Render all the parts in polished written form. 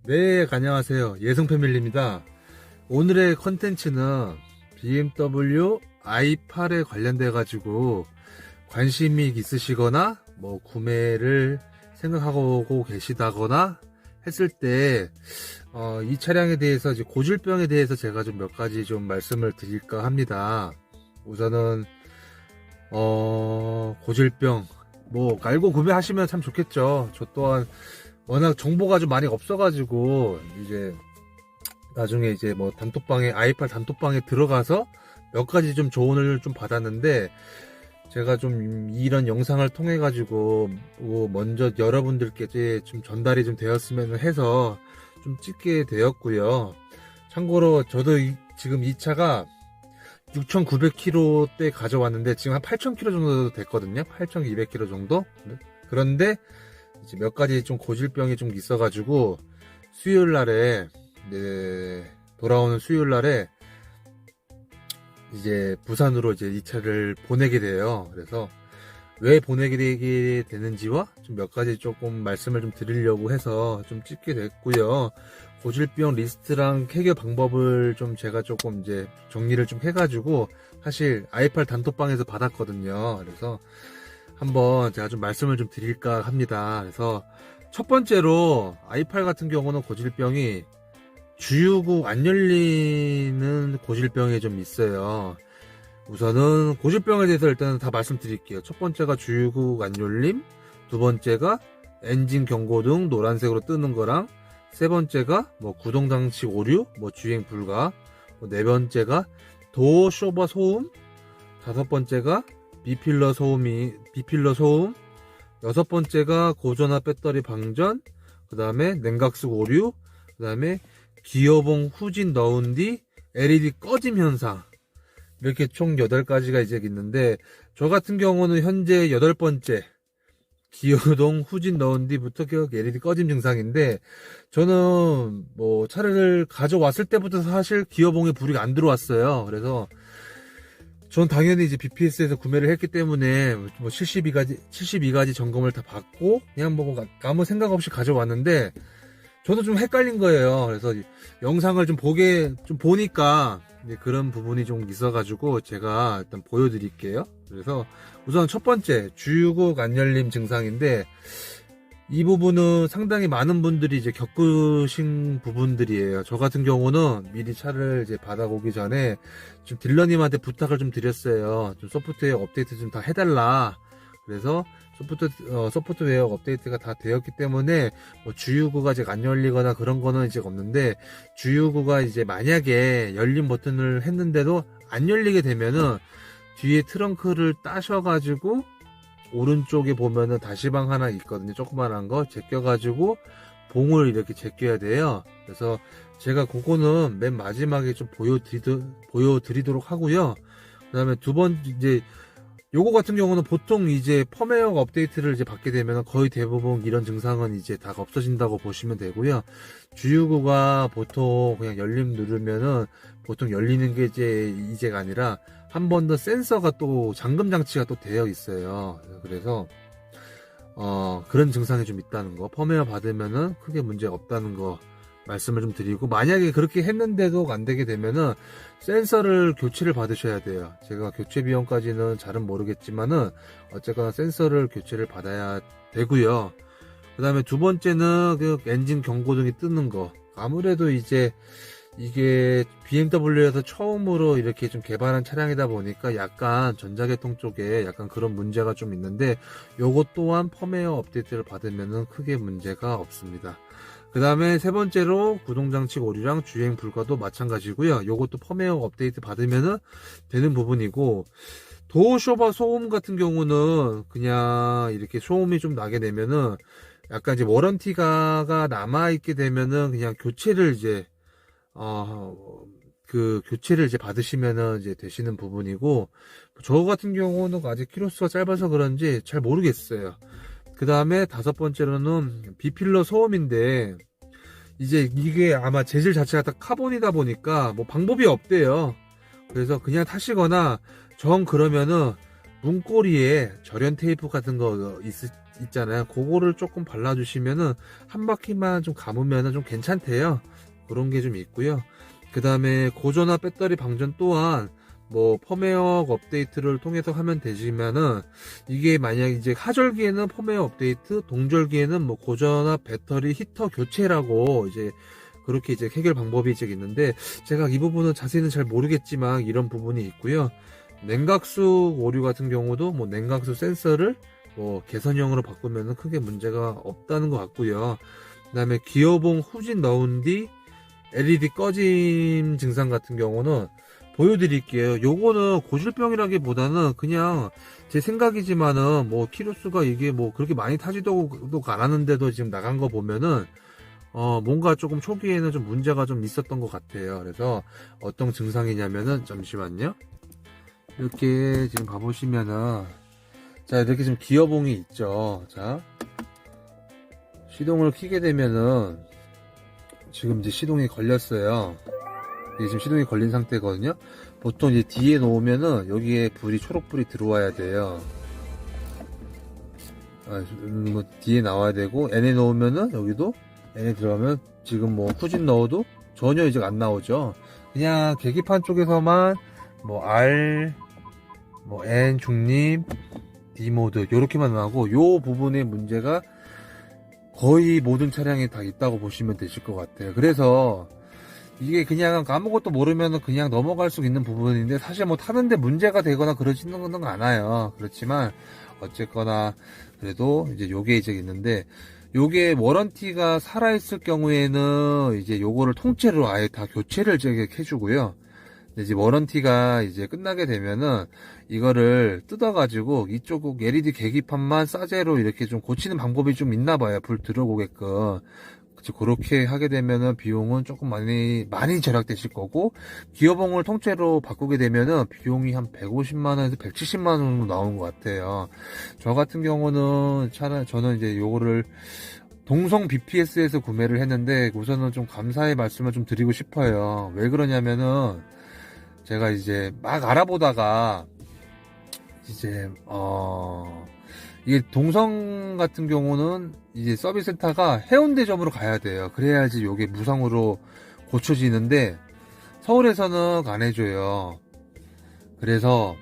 네, 안녕하세요. 예성패밀리입니다. 오늘의 컨텐츠는 BMW i8에 관련돼 가지고 관심이 있으시거나 뭐 구매를 생각하고 계시다거나 했을 때 이 차량에 대해서 이제 고질병에 대해서 제가 좀 몇 가지 좀 말씀을 드릴까 합니다. 우선은 고질병 뭐 알고 구매하시면 참 좋겠죠. 저 또한 워낙 정보가 좀 많이 없어가지고 이제 나중에 이제 뭐 단톡방에 i8 단톡방에 들어가서 몇 가지 좀 조언을 좀 받았는데, 제가 좀 이런 영상을 통해 가지고 먼저 여러분들께 좀 전달이 좀 되었으면 해서 좀 찍게 되었고요. 참고로 저도 지금 이 차가 6,900km대 가져왔는데 지금 한 8,000km 정도 됐거든요. 8,200km 정도. 그런데 이제 몇 가지 좀 고질병이 좀 있어가지고 수요일 날에 돌아오는 수요일 날에 이제 부산으로 이제 이 차를 보내게 돼요. 그래서 왜 보내게 되는지와 좀 몇 가지 조금 말씀을 좀 드리려고 해서 좀 찍게 됐고요. 고질병 리스트랑 해결 방법을 좀 제가 조금 이제 정리를 좀 해가지고 사실 i8 단톡방에서 받았거든요. 그래서 한번 제가 좀 말씀을 좀 드릴까 합니다. 그래서 첫 번째로 i8 같은 경우는 고질병이 주유구 안 열리는 고질병이 좀 있어요. 우선은 고질병에 대해서 일단 다 말씀드릴게요. 첫 번째가 주유구 안 열림, 두 번째가 엔진 경고등 노란색으로 뜨는 거랑, 세 번째가 뭐 구동 장치 오류, 뭐 주행 불가, 네 번째가 도어 쇼버 소음, 다섯 번째가 비필러 소음, 여섯 번째가 고전화 배터리 방전, 그 다음에 냉각수 오류, 그 다음에 기어봉 후진 넣은 뒤 LED 꺼짐 현상. 이렇게 총 8가지가 이제 있는데, 저 같은 경우는 현재 8번째 기어동 후진 넣은 뒤부터 LED 꺼짐 증상인데, 저는 뭐 차를 가져왔을 때부터 사실 기어봉에 불이 안 들어왔어요. 그래서 전 당연히 이제 BPS에서 구매를 했기 때문에 뭐 72가지 점검을 다 받고 그냥 뭐 아무 생각 없이 가져왔는데, 저도 좀 헷갈린 거예요. 그래서 영상을 좀 보니까 그런 부분이 좀 있어가지고 제가 일단 보여드릴게요. 그래서 우선 첫 번째, 주유구 안 열림 증상인데, 이 부분은 상당히 많은 분들이 이제 겪으신 부분들이에요. 저 같은 경우는 미리 차를 이제 받아오기 전에 좀 딜러님한테 부탁을 좀 드렸어요. 좀 소프트웨어 업데이트 좀 다 해달라. 그래서 소프트웨어 업데이트가 다 되었기 때문에 뭐 주유구가 이제 안 열리거나 그런 거는 이제 없는데, 주유구가 이제 만약에 열림 버튼을 했는데도 안 열리게 되면은 뒤에 트렁크를 따셔가지고 오른쪽에 보면은 다시방 하나 있거든요. 조그만한 거 제껴가지고 봉을 이렇게 제껴야 돼요. 그래서 제가 그거는 맨 마지막에 좀 보여드리도록 하고요. 그 다음에 두 번, 이제 요거 같은 경우는 보통 이제 펌웨어 업데이트를 이제 받게 되면 거의 대부분 이런 증상은 이제 다 없어진다고 보시면 되고요. 주유구가 보통 그냥 열림 누르면은 보통 열리는 게 이제가 아니라 한 번 더 센서가 또 잠금 장치가 또 되어 있어요. 그래서 그런 증상이 좀 있다는 거, 펌웨어 받으면은 크게 문제가 없다는 거 말씀을 좀 드리고, 만약에 그렇게 했는데도 안 되게 되면은 센서를 교체를 받으셔야 돼요. 제가 교체 비용까지는 잘은 모르겠지만은 어쨌거나 센서를 교체를 받아야 되고요. 그 다음에 두 번째는 그 엔진 경고등이 뜨는 거. 아무래도 이제 이게 BMW에서 처음으로 이렇게 좀 개발한 차량이다 보니까 약간 전자계통 쪽에 약간 그런 문제가 좀 있는데, 요것 또한 펌웨어 업데이트를 받으면은 크게 문제가 없습니다. 그 다음에 세 번째로 구동장치 오류랑 주행 불가도 마찬가지고요. 요것도 펌웨어 업데이트 받으면은 되는 부분이고, 도어 쇼버 소음 같은 경우는 그냥 이렇게 소음이 좀 나게 되면은 약간 이제 워런티가 남아있게 되면은 그냥 교체를 이제 교체를 이제 받으시면은 이제 되시는 부분이고, 저 같은 경우는 아직 키로수가 짧아서 그런지 잘 모르겠어요. 그 다음에 다섯 번째로는 비필러 소음인데, 이제 이게 아마 재질 자체가 다 카본이다 보니까 뭐 방법이 없대요. 그래서 그냥 타시거나 그러면은 문고리에 절연 테이프 같은 거 있잖아요. 그거를 조금 발라주시면은 한 바퀴만 좀 감으면은 좀 괜찮대요. 그런 게 좀 있고요. 그 다음에 고전화 배터리 방전 또한 뭐 펌웨어 업데이트를 통해서 하면 되지만은, 이게 만약 이제 하절기에는 펌웨어 업데이트, 동절기에는 뭐 고전화 배터리 히터 교체라고 이제 그렇게 이제 해결 방법이 이제 있는데, 제가 이 부분은 자세히는 잘 모르겠지만 이런 부분이 있고요. 냉각수 오류 같은 경우도 뭐 냉각수 센서를 뭐 개선형으로 바꾸면 크게 문제가 없다는 것 같고요. 그 다음에 기어봉 후진 넣은 뒤 LED 꺼짐 증상 같은 경우는 보여드릴게요. 요거는 고질병이라기보다는 그냥 제 생각이지만은, 뭐 키로수가 이게 뭐 그렇게 많이 타지도 않았는데도 지금 나간 거 보면은 뭔가 조금 초기에는 좀 문제가 좀 있었던 것 같아요. 그래서 어떤 증상이냐면은, 잠시만요. 이렇게 지금 봐보시면은, 자, 이렇게 지금 기어봉이 있죠. 자, 시동을 켜게 되면은 지금 이제 시동이 걸렸어요. 이게 지금 시동이 걸린 상태거든요. 보통 이제 뒤에 놓으면은 여기에 불이 초록불이 들어와야 돼요. 뭐 뒤에 나와야 되고, N에 놓으면은 여기도 N에 들어가면 지금 뭐 후진 넣어도 전혀 이제 안 나오죠. 그냥 계기판 쪽에서만 뭐 R, 뭐 N 중립, D 모드 요렇게만 나오고, 요 부분의 문제가 거의 모든 차량에 다 있다고 보시면 되실 것 같아요. 그래서 이게 그냥 아무것도 모르면 그냥 넘어갈 수 있는 부분인데, 사실 뭐 타는데 문제가 되거나 그러지는 건 않아요. 그렇지만 어쨌거나 그래도 이제 요게 이제 있는데, 요게 워런티가 살아있을 경우에는 이제 요거를 통째로 아예 다 교체를 이제 해주고요. 이제 워런티가 이제 끝나게 되면은 이거를 뜯어가지고 이쪽 LED 계기판만 싸제로 이렇게 좀 고치는 방법이 좀 있나 봐요. 불 들어오게끔. 그렇게 하게 되면은 비용은 조금 많이 절약되실 거고, 기어봉을 통째로 바꾸게 되면은 비용이 한 150만원에서 170만원 정도 나오는 것 같아요. 저 같은 경우는 저는 이제 요거를 동성 BPS에서 구매를 했는데, 우선은 좀 감사의 말씀을 좀 드리고 싶어요. 왜 그러냐면은, 제가 이제 막 알아보다가 이제 이게 동성 같은 경우는 이제 서비스 센터가 해운대점으로 가야 돼요. 그래야지 요게 무상으로 고쳐지는데, 서울에서는 안 해줘요. 그래서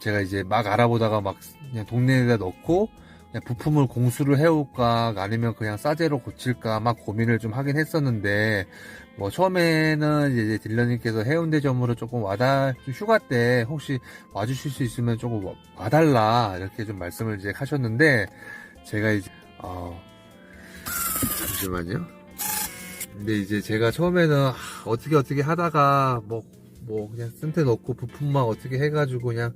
제가 이제 막 알아보다가 막 그냥 동네에다 넣고 그냥 부품을 공수를 해올까 아니면 그냥 싸제로 고칠까 막 고민을 좀 하긴 했었는데, 뭐 처음에는 이제 딜러님께서 해운대점으로 조금 좀 휴가 때 혹시 와주실 수 있으면 조금 와달라 이렇게 좀 말씀을 이제 하셨는데, 제가 이제 잠시만요. 근데 이제 제가 처음에는 어떻게 하다가 뭐 그냥 센터 넣고 부품만 어떻게 해가지고 그냥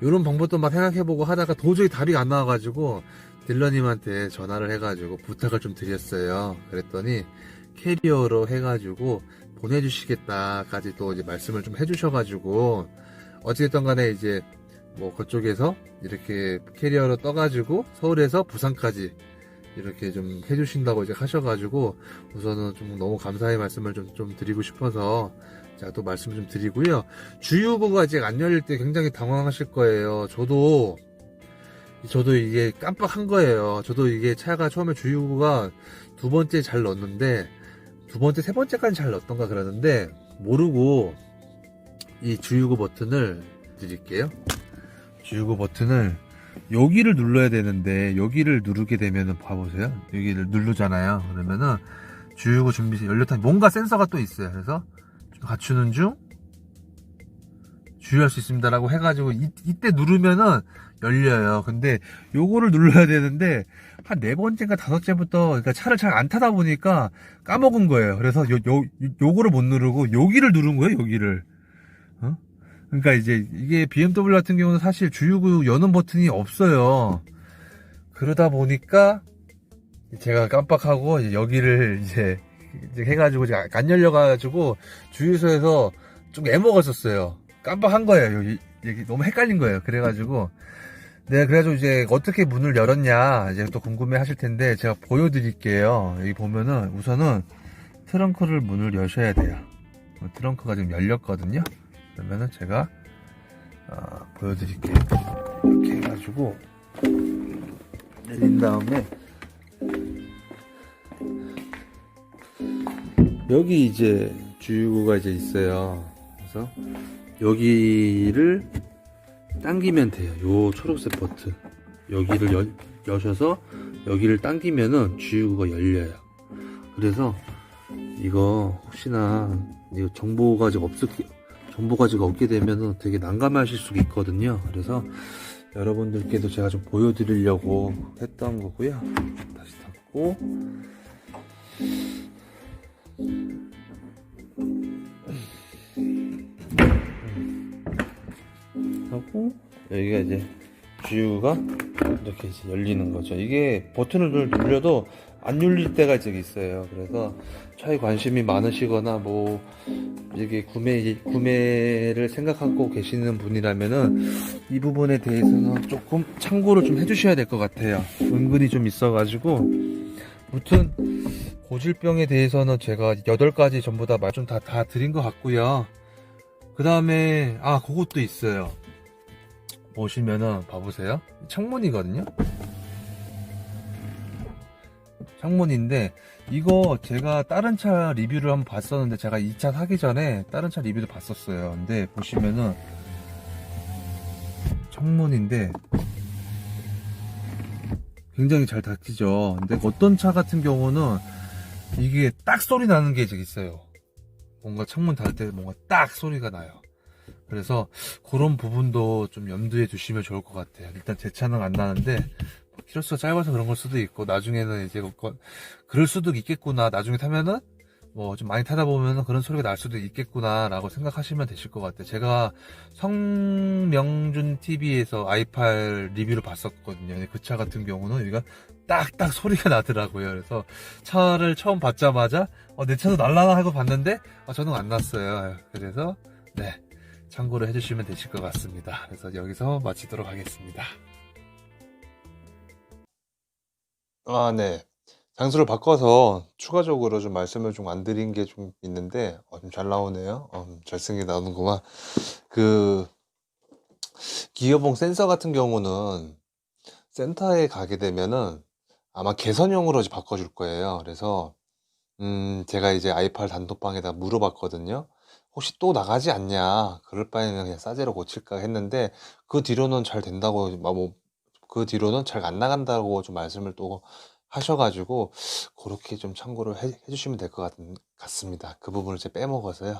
이런 방법도 막 생각해보고 하다가 도저히 답이 안 나와가지고 딜러님한테 전화를 해가지고 부탁을 좀 드렸어요. 그랬더니 캐리어로 해가지고 보내주시겠다까지 또 이제 말씀을 좀 해주셔가지고, 어찌됐든 간에 이제 뭐 그쪽에서 이렇게 캐리어로 떠가지고 서울에서 부산까지 이렇게 좀 해주신다고 이제 하셔가지고, 우선은 좀 너무 감사의 말씀을 좀 드리고 싶어서 제가 또 말씀 좀 드리고요. 주유구가 아직 안 열릴 때 굉장히 당황하실 거예요. 저도 이게 깜빡한 거예요. 저도 이게 차가 처음에 주유구가 두 번째 잘 넣었는데, 두 번째, 세 번째까지 잘 넣었던가 그러는데, 모르고 이 주유구 버튼을 드릴게요. 주유구 버튼을 여기를 눌러야 되는데, 여기를 누르게 되면은 봐보세요. 여기를 누르잖아요. 그러면은 주유구 준비 연료탄 뭔가 센서가 또 있어요. 그래서 좀 갖추는 중 주유할 수 있습니다라고 해가지고 이때 누르면은 열려요. 근데 요거를 눌러야 되는데 한 네 번째인가 다섯째부터, 그러니까 차를 잘 안 타다 보니까 까먹은 거예요. 그래서 요거를 못 누르고 여기를 누른 거예요. 여기를. 그러니까 이제 이게 BMW 같은 경우는 사실 주유구 여는 버튼이 없어요. 그러다 보니까 제가 깜빡하고 이제 여기를 이제 해가지고 안 열려가지고 주유소에서 좀 애먹었었어요. 깜빡한 거예요. 여기 너무 헷갈린 거예요. 그래가지고 그래가지고 이제 어떻게 문을 열었냐 이제 또 궁금해 하실 텐데, 제가 보여드릴게요. 여기 보면은 우선은 트렁크를 문을 여셔야 돼요. 트렁크가 지금 열렸거든요. 그러면은 제가 보여드릴게요. 이렇게 해가지고 내린 다음에 여기 이제 주유구가 이제 있어요. 그래서 여기를 당기면 돼요. 요 초록색 버튼 여기를 여셔서 여기를 당기면은 주유구가 열려요. 그래서 이거 혹시나 이거 정보가 없게 되면은 되게 난감하실 수가 있거든요. 그래서 여러분들께도 제가 좀 보여드리려고 했던 거고요. 다시 닫고 하고 여기가 이제 주유가 이렇게 이제 열리는 거죠. 이게 버튼을 눌려도 안 눌릴 때가 이제 있어요. 그래서 차에 관심이 많으시거나 뭐 이게 구매를 생각하고 계시는 분이라면은 이 부분에 대해서는 조금 참고를 좀 해주셔야 될 것 같아요. 은근히 좀 있어가지고 아무튼 고질병에 대해서는 제가 8가지 전부 다 말 좀 다 드린 것 같고요. 그 다음에 그것도 있어요. 보시면은 봐보세요. 창문이거든요. 창문인데 이거 제가 다른 차 리뷰를 한번 봤었는데 제가 이 차 사기 전에 다른 차 리뷰도 봤었어요. 근데 보시면은 창문인데 굉장히 잘 닫히죠. 근데 어떤 차 같은 경우는 이게 딱 소리 나는 게 있어요. 뭔가 창문 닫을 때 뭔가 딱 소리가 나요. 그래서 그런 부분도 좀 염두에 두시면 좋을 것 같아요. 일단 제 차는 안 나는데 키로수가 짧아서 그런 걸 수도 있고 나중에는 이제 그럴 수도 있겠구나. 나중에 타면은 뭐 좀 많이 타다 보면은 그런 소리가 날 수도 있겠구나 라고 생각하시면 되실 것 같아요. 제가 성명준 TV에서 i8 리뷰를 봤었거든요. 그 차 같은 경우는 여기가 딱딱 소리가 나더라고요. 그래서 차를 처음 받자마자 내 차도 날라나 하고 봤는데 저는 안 났어요. 그래서 네, 참고를 해주시면 되실 것 같습니다. 그래서 여기서 마치도록 하겠습니다. 네. 장소를 바꿔서 추가적으로 좀 말씀을 좀 안 드린 게 좀 있는데 좀 잘 나오네요. 잘생기게 나오는구만. 그 기어봉 센서 같은 경우는 센터에 가게 되면은 아마 개선용으로 이제 바꿔줄 거예요. 그래서 제가 이제 i8 단톡방에다 물어봤거든요. 혹시 또 나가지 않냐? 그럴 바에는 그냥 싸제로 고칠까 했는데 그 뒤로는 잘 된다고 그 뒤로는 잘 안 나간다고 좀 말씀을 또 하셔가지고 그렇게 좀 참고를 해주시면 될 것 같습니다. 그 부분을 제가 빼먹어서요.